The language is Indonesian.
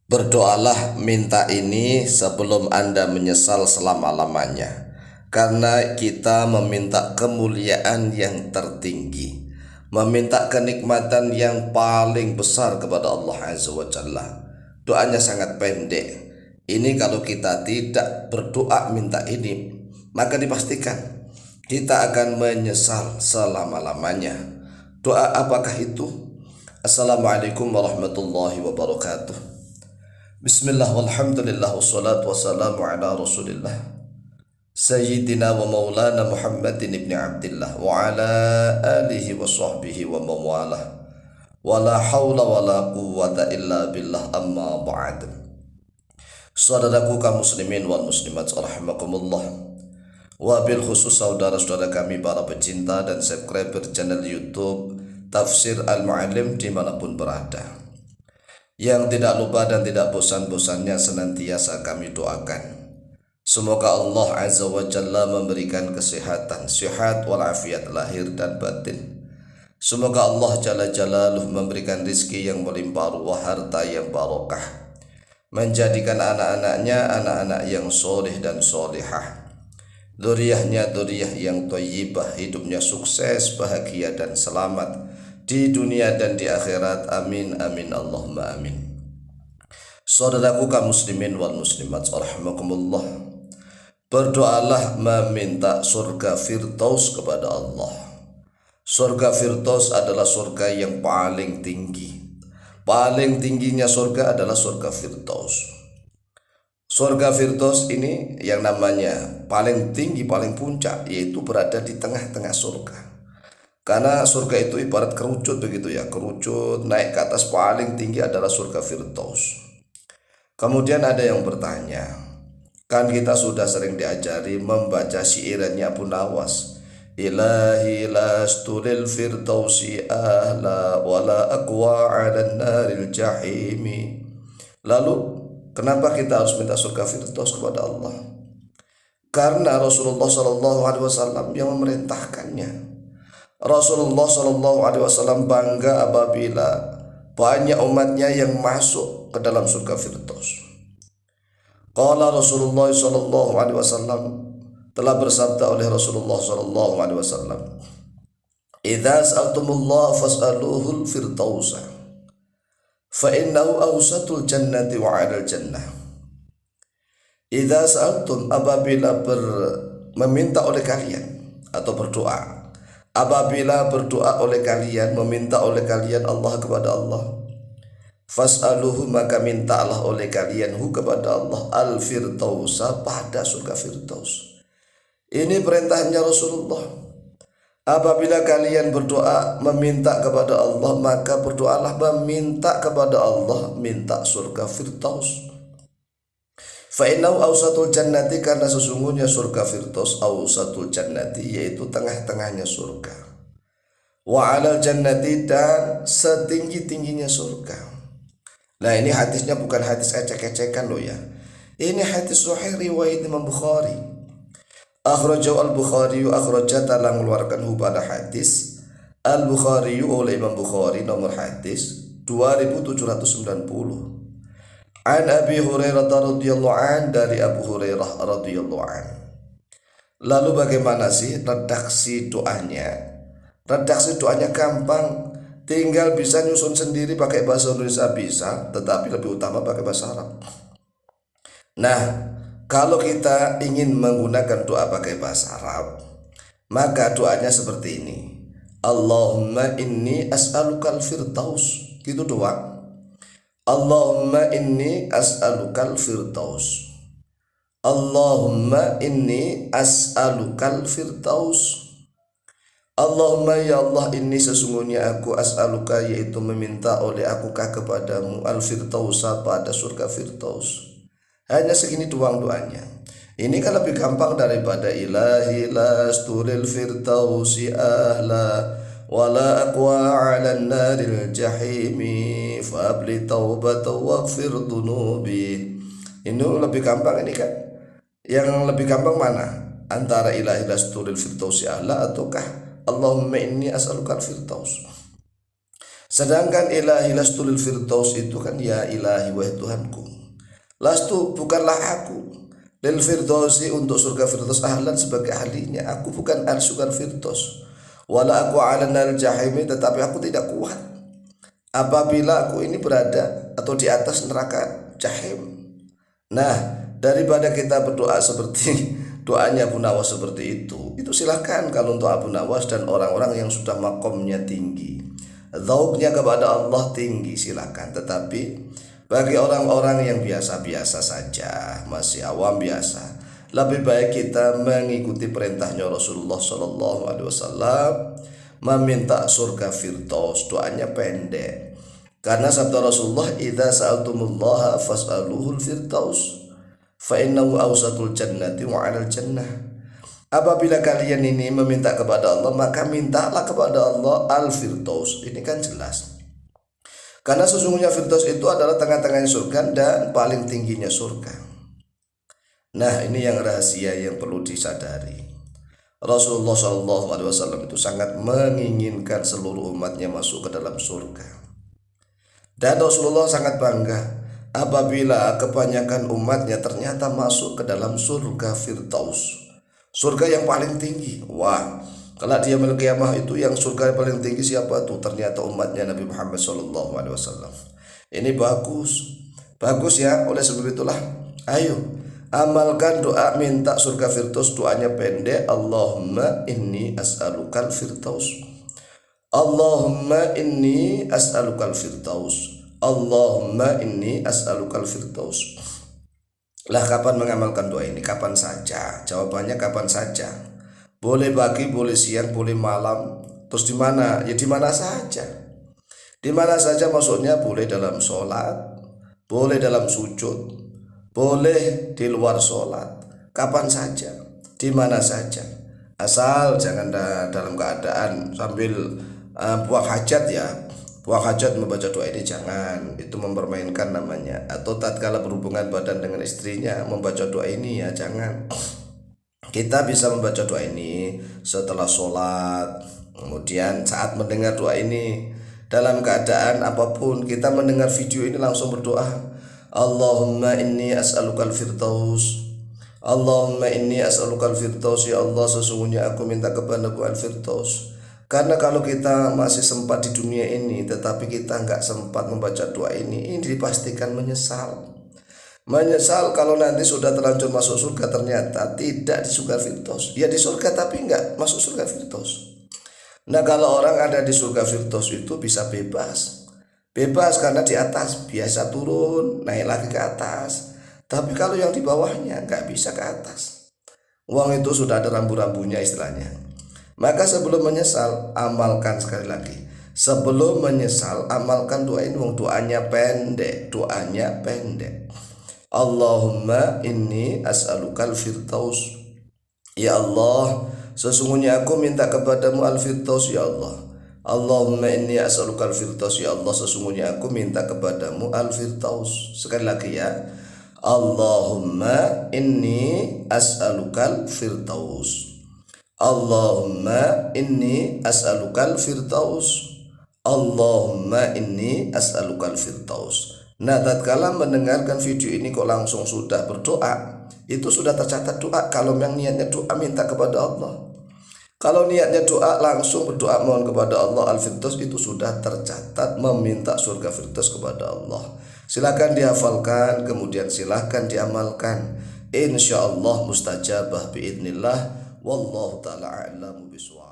Berdoalah minta ini sebelum Anda menyesal selama-lamanya, karena kita meminta kemuliaan yang tertinggi, meminta kenikmatan yang paling besar kepada Allah Azza wa Jalla. Doanya sangat pendek. Ini kalau kita tidak berdoa minta ini, maka dipastikan kita akan menyesal selama-lamanya. Doa apakah itu? Assalamualaikum warahmatullahi wabarakatuh. Bismillah walhamdulillah wassalatu wassalamu ala rasulillah Sayyidina wa maulana Muhammadin ibn Abdillah wa ala alihi wa sahbihi wa mawalah wa la hawla wa la quwwata illa billah amma ba'd. Saudaraku kaum muslimin wal muslimat rahimakumullah, wabil khusus saudara-saudara kami para pecinta dan subscriber channel YouTube Tafsir Al-Mu'allim dimanapun berada, yang tidak lupa dan tidak bosan-bosannya senantiasa kami doakan, semoga Allah Azza wa Jalla memberikan kesehatan, sehat walafiat lahir dan batin. Semoga Allah Jalla Jalaluh memberikan rizki yang melimpah ruah, harta yang barokah, menjadikan anak-anaknya anak-anak yang soleh dan solehah, dzurriyyahnya dzurriyyah yang thayyibah, hidupnya sukses, bahagia dan selamat di dunia dan di akhirat. Amin amin Allahumma amin. Saudaraku kaum muslimin wal muslimat rahimakumullah, berdoalah meminta surga Firdaus kepada Allah. Surga Firdaus adalah surga yang paling tinggi. Paling tingginya surga adalah surga Firdaus. Surga Firdaus ini yang namanya paling tinggi, paling puncak, yaitu berada di tengah-tengah surga. Karena surga itu ibarat kerucut begitu ya, kerucut naik ke atas, paling tinggi adalah surga Firdaus. Kemudian ada yang bertanya, kan kita sudah sering diajari membaca syairannya Abu Nawas, Ilahi lasturil firdausi ahla wala aqwa ala naril jahimi. Lalu kenapa kita harus minta surga Firdaus kepada Allah? Karena Rasulullah SAW yang memerintahkannya. Rasulullah SAW bangga apabila banyak umatnya yang masuk ke dalam surga Firdaus. Qala Rasulullah SAW, telah bersabda oleh Rasulullah SAW, idza sa'altumullah fas'aluhul firdausa fa innahu awsatul jannati wa 'alal jannah. Idza sa'altum, apabila meminta oleh kalian atau berdoa, apabila berdoa oleh kalian, meminta oleh kalian Allah kepada Allah, fas'aluhu, maka mintalah oleh kalian kepada Allah al-firdausa, pada surga Firdaus. Ini perintahnya Rasulullah. Apabila kalian berdoa meminta kepada Allah, maka berdoalah meminta kepada Allah, minta surga Firdaus. Fa innahu awsatul jannati, karena sesungguhnya surga Firdaus awsatul jannati, yaitu tengah-tengahnya surga. Wa 'alal jannati, dan setinggi-tingginya surga. Nah, ini hadisnya bukan hadis ecek-ecekan loh ya. Ini hadis sahih riwayat Imam Bukhari. Akhrajahu al-Bukhari, akhraja telah mengeluarkan pada hadis al-Bukhari oleh Imam Bukhari, nomor hadis 2790. An Abi Hurairah radhiyallahu an, dari Abu Hurairah radhiyallahu an. Lalu bagaimana sih redaksi doanya? Redaksi doanya gampang, tinggal bisa nyusun sendiri pakai bahasa Indonesia bisa, tetapi lebih utama pakai bahasa Arab. Nah, kalau kita ingin menggunakan doa pakai bahasa Arab, maka doanya seperti ini. Allahumma inni as'alukal firdaus. Gitu doa. Allahumma inni as'alukal firdaus. Allahumma inni as'alukal firdaus. Allahumma, ya Allah, ini sesungguhnya aku as'aluka, yaitu meminta oleh akukah kepadamu al-firdausa, pada surga Firdaus. Hanya segini doang doanya. Ini kan lebih gampang daripada ilahi lasturil firdausi ahla wala aqwa 'alan naril jahimi fabli taubata waghfir dunubi. Ini lebih gampang ini kan. Yang lebih gampang mana? Antara ilahi lasturil firdausi ahla ataukah Allahumma inni as'alukal firdaus. Sedangkan ilahi lastu lil firdaus itu kan ya ilahi wahai Tuhanku. Lastu bukanlah aku lil firdausi untuk surga firdaus ahlan sebagai ahlinya. Aku bukan ahli surga firdaus. Wala aku ala nar jahimi, tetapi aku tidak kuat apabila aku ini berada atau di atas neraka jahim. Nah, daripada kita berdoa seperti doanya Abu Nawas seperti itu silahkan kalau untuk Abu Nawas dan orang-orang yang sudah makomnya tinggi, dzauknya kepada Allah tinggi, silahkan. Tetapi bagi orang-orang yang biasa-biasa saja, masih awam biasa, lebih baik kita mengikuti perintahnya Rasulullah Shallallahu Alaihi Wasallam, meminta surga firdaus. Doanya pendek, karena sabda Rasulullah, idza sa'altumullaha fas'aluhul firdaus fa innahu awsatul jannati wa 'alal jannah. Apabila kalian ini meminta kepada Allah, maka mintalah kepada Allah al-firdaus. Ini kan jelas, karena sesungguhnya firdaus itu adalah tengah-tengahnya surga dan paling tingginya surga. Nah, ini yang rahasia yang perlu disadari. Rasulullah SAW itu sangat menginginkan seluruh umatnya masuk ke dalam surga. Dan Rasulullah sangat bangga apabila kebanyakan umatnya ternyata masuk ke dalam surga firdaus, surga yang paling tinggi. Wah, kalau dia yaumul qiyamah itu yang surga yang paling tinggi siapa tuh? Ternyata umatnya Nabi Muhammad SAW. Ini bagus ya. Oleh sebab itulah, ayo amalkan doa minta surga firdaus. Doanya pendek, Allahumma inni as'alukal firdaus, Allahumma inni as'alukal firdaus, Allahumma inni as'alukal firdaus. Lah, kapan mengamalkan doa ini? Kapan saja. Jawabannya kapan saja. Boleh pagi, boleh siang, boleh malam. Terus di mana? Ya di mana saja. Di mana saja maksudnya, boleh dalam sholat, boleh dalam sujud, boleh di luar sholat, kapan saja, di mana saja. Asal jangan dalam keadaan sambil buang hajat ya. Buang hajat membaca doa ini jangan, itu mempermainkan namanya. Atau tatkala berhubungan badan dengan istrinya membaca doa ini ya jangan. Kita bisa membaca doa ini setelah sholat, kemudian saat mendengar doa ini, dalam keadaan apapun. Kita mendengar video ini langsung berdoa, Allahumma inni as'alukal firdaus, Allahumma inni as'alukal firdaus, ya Allah sesungguhnya aku minta kepadamu al-firdaus. Karena kalau kita masih sempat di dunia ini tetapi kita nggak sempat membaca doa ini dipastikan menyesal. Menyesal kalau nanti sudah terlanjur masuk surga ternyata tidak di surga firdaus. Ya di surga tapi nggak masuk surga firdaus. Nah, kalau orang ada di surga firdaus itu bisa bebas karena di atas biasa turun naik lagi ke atas. Tapi kalau yang di bawahnya nggak bisa ke atas. Uang itu sudah ada rambu-rambunya istilahnya. Maka sebelum menyesal, amalkan sekali lagi. Sebelum menyesal, amalkan doa ini. Doanya pendek. Allahumma inni as'alukal firdaus. Ya Allah, sesungguhnya aku minta kepadamu al-firdaus ya Allah. Allahumma inni as'alukal firdaus, ya Allah sesungguhnya aku minta kepadamu al-firdaus. Sekali lagi ya. Allahumma inni as'alukal firdaus, Allahumma inni as'alukal firdaus, Allahumma inni as'alukal firdaus. Nah, tatkala mendengarkan video ini kok langsung sudah berdoa, itu sudah tercatat doa. Kalau yang niatnya doa minta kepada Allah, kalau niatnya doa langsung berdoa mohon kepada Allah al-firdaus, itu sudah tercatat meminta surga firdaus kepada Allah. Silakan dihafalkan, kemudian silakan diamalkan. Insyaallah mustajabah biidznillah. Wallahu ta'ala a'lamu bishawab.